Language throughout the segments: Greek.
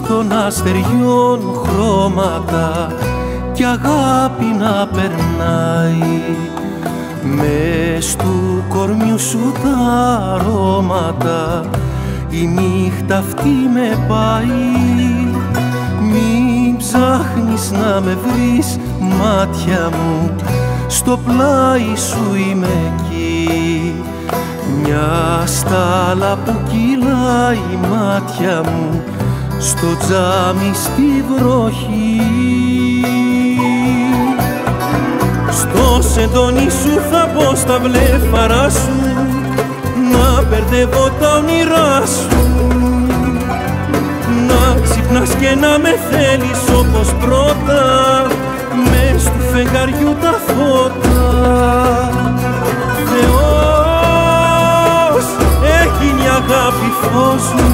των αστεριών χρώματα κι αγάπη να περνάει. Μες του κορμιού σου τα αρώματα η νύχτα αυτή με πάει. Μην ψάχνεις να με βρεις, μάτια μου, στο πλάι σου είμαι εκεί. Μια στάλα που κυλάει, μάτια μου, στο τζάμι στη βροχή. Στο σεντόνι σου θα μπω στα βλέφαρά σου, να μπερδεύω τα όνειρά σου, να ξυπνάς και να με θέλεις όπως πρώτα, μες του φεγγαριού τα φώτα. Θεός έχει μια αγάπη φως μου,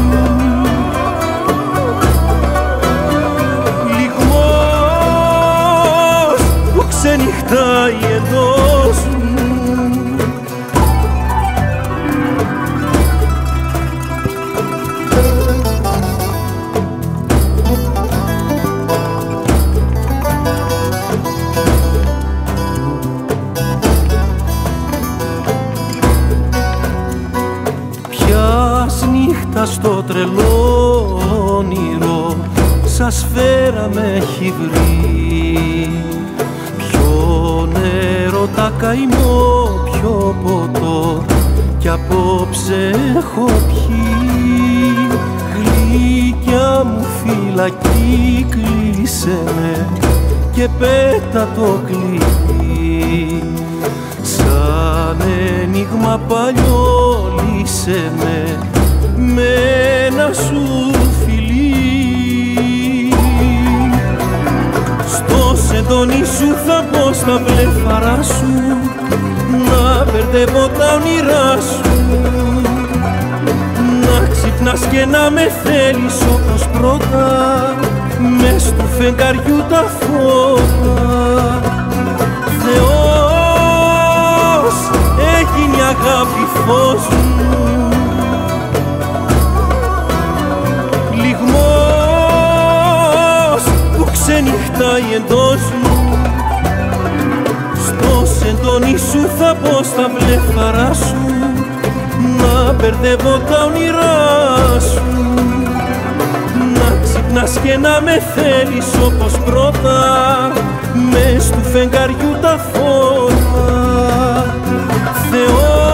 λιγμός που ξενυχτάει εντός μου. Στο τρελό όνειρο σαν σφαίρα με έχει βρει. Ποιο νερό τα καημό, ποιο ποτό κι απόψε έχω πιει. Γλυκιά μου φυλακή, κλείσε με και πέτα το κλειδί. Σαν ένιγμα παλιό λύσε με ένα σου φιλί. Στο σεντόνι σου θα μπω στα βλέφαρά σου, να μπερδεύω τα όνειρά σου, να ξυπνάς και να με θέλεις όπως πρώτα, μες του φεγγαριού τα φώτα. Θεός έχει μια αγάπη φως μου, ξενυχτάει εντός μου. Στο σεντόνι σου θα μπω στα βλέφαρά σου, να μπερδεύω τα όνειρά σου, να ξυπνάς και να με θέλεις όπως πρώτα, μες του φεγγαριού τα φώτα. Θεός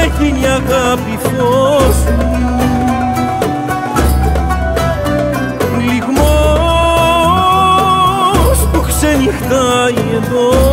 έχει μια αγάπη φως μου, ξενυχτάει εδώ.